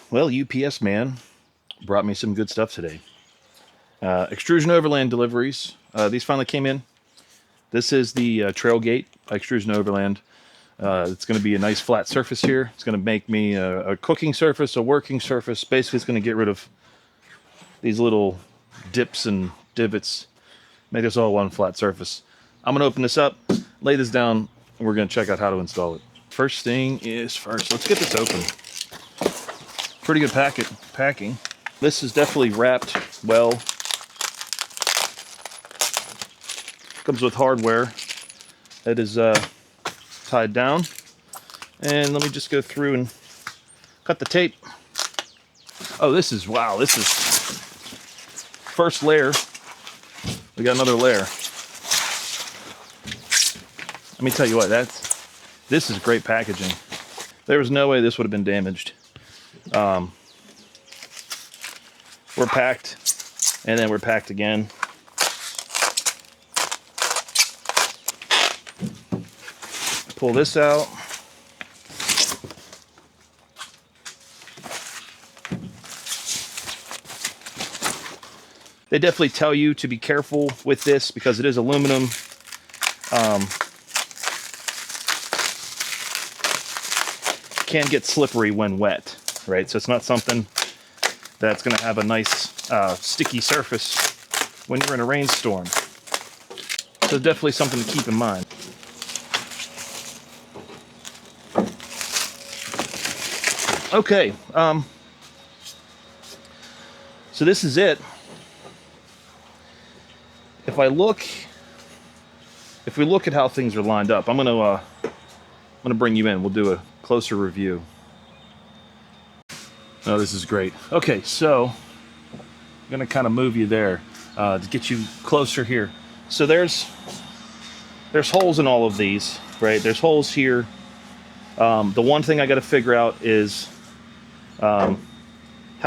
Well, UPS man brought me some good stuff today. Xtrusion Overland deliveries. These finally came in. This is the TrailGate by Xtrusion Overland. It's going to be a nice flat surface here. It's going to make me a cooking surface, a working surface. Basically, it's going to get rid of these little dips and divots. Make this all one flat surface. I'm going to open this up, lay this down, and we're going to check out how to install it. First thing is first. Let's get this open. Pretty good packing. This is definitely wrapped well. Comes with hardware that is tied down. And let me just go through and cut the tape. Oh, this is first layer. We got another layer. Let me tell you what, this is great packaging. There was no way this would have been damaged. We're packed, and then we're packed again. Pull this out. They definitely tell you to be careful with this because it is aluminum. Can get slippery when wet, right? So it's not something that's going to have a nice sticky surface when you're in a rainstorm. So definitely something to keep in mind. Okay, so this is it. If we look at how things are lined up, I'm gonna bring you in. We'll do a closer review. Oh, this is great. Okay, so I'm gonna kind of move you there to get you closer here. So there's holes in all of these, right? There's holes here. The one thing I got to figure out is how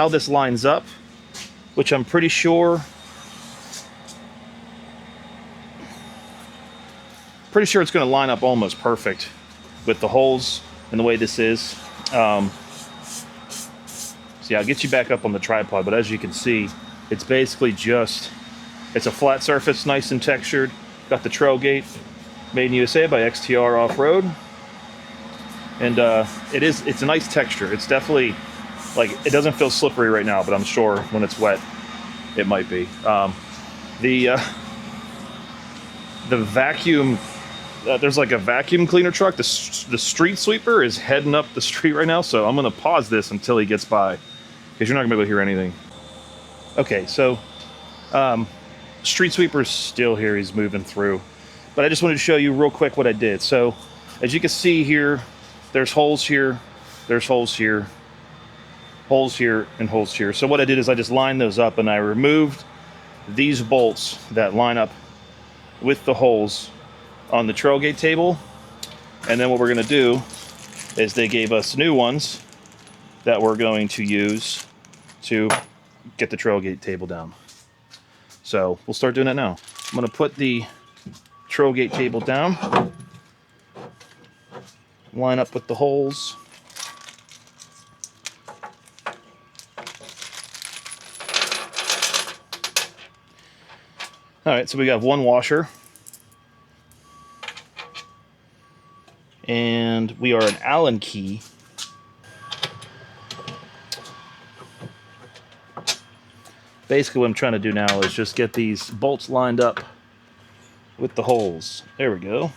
this lines up, which I'm pretty sure it's going to line up almost perfect with the holes and the way this is. So yeah, I'll get you back up on the tripod, but as you can see, it's basically it's a flat surface, nice and textured. Got the TrailGate, made in USA by XTR Offroad. And it's a nice texture. It's definitely, like, it doesn't feel slippery right now, but I'm sure when it's wet, it might be. The vacuum, there's like a vacuum cleaner truck. The street sweeper is heading up the street right now, so I'm gonna pause this until he gets by, because you're not gonna be able to hear anything. Okay, so street sweeper's still here, he's moving through. But I just wanted to show you real quick what I did. So, as you can see here, there's holes here, there's holes here, holes here, and holes here. So what I did is I just lined those up and I removed these bolts that line up with the holes on the TrailGate table. And then what we're gonna do is they gave us new ones that we're going to use to get the TrailGate table down. So we'll start doing that now. I'm gonna put the TrailGate table down, line up with the holes. All right, so we got one washer. And we are an Allen key. Basically what I'm trying to do now is just get these bolts lined up with the holes. There we go.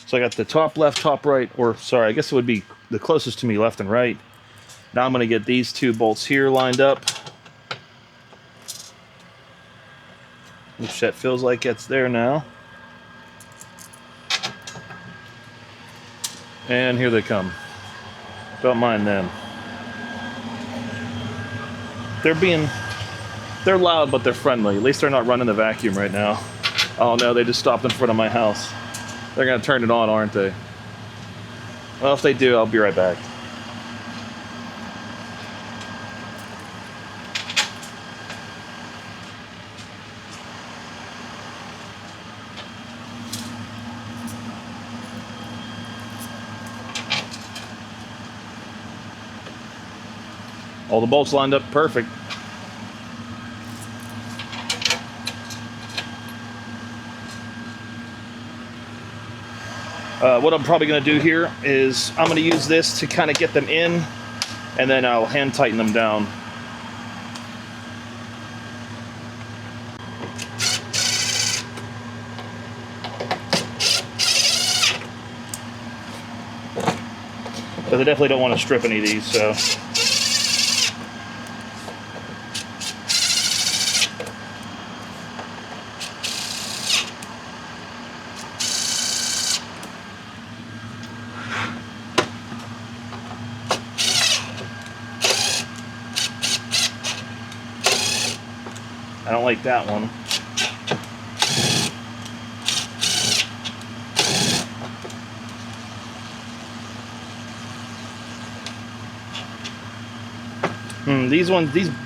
So I got the top left, top right, or sorry, I guess it would be the closest to me, left and right. Now I'm gonna get these two bolts here lined up, which that feels like it's there now. And here they come. Don't mind them. They're loud, but they're friendly. At least they're not running the vacuum right now. Oh no, they just stopped in front of my house. They're gonna turn it on, aren't they? Well, if they do, I'll be right back. All the bolts lined up perfect. What I'm probably going to do here is I'm going to use this to kind of get them in, and then I'll hand tighten them down. Because I definitely don't want to strip any of these, so. I don't like that one.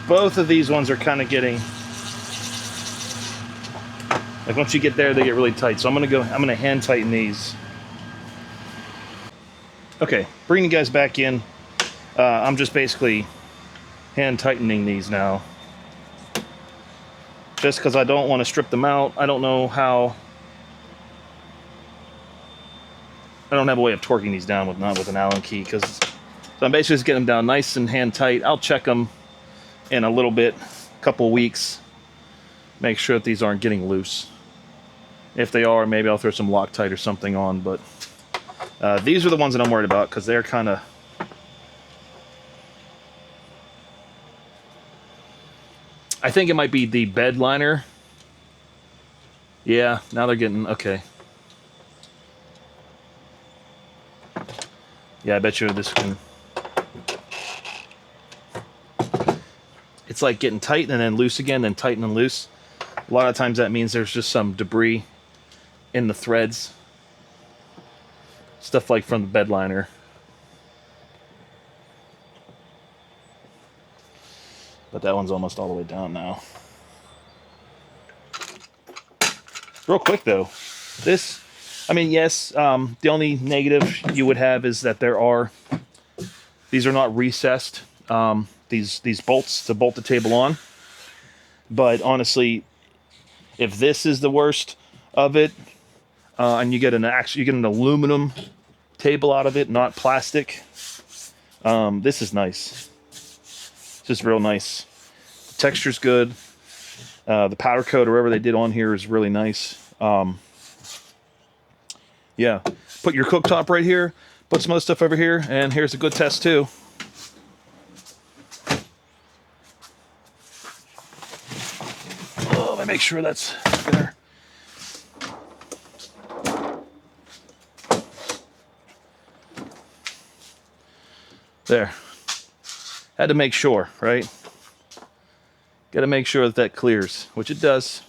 Both of these ones are kind of getting, like once you get there, they get really tight. So I'm gonna hand tighten these. Okay, bringing you guys back in. I'm just basically hand tightening these now. Just because I don't want to strip them out. I don't know how. I don't have a way of torquing these down with an Allen key, so I'm basically just getting them down nice and hand tight. I'll check them in a little bit, couple weeks. Make sure that these aren't getting loose. If they are, maybe I'll throw some Loctite or something on. But these are the ones that I'm worried about because they're kind of. I think it might be the bed liner. Yeah, now they're getting okay. Yeah, I bet you this can. It's like getting tight and then loose again, then tight and loose. A lot of times that means there's just some debris in the threads. Stuff like from the bed liner. But that one's almost all the way down now. Real quick though, this, I mean, yes, the only negative you would have is that these are not recessed. These bolts to bolt the table on. But honestly, if this is the worst of it, and you get an aluminum table out of it, not plastic, this is nice. It's just real nice. The texture's good. The powder coat or whatever they did on here is really nice. Yeah, put your cooktop right here. Put some other stuff over here, and here's a good test too. Oh, let me make sure that's there. There. Had to make sure, right? Got to make sure that that clears, which it does.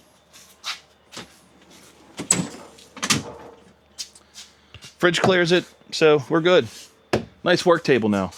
Fridge clears it, so we're good. Nice work table now.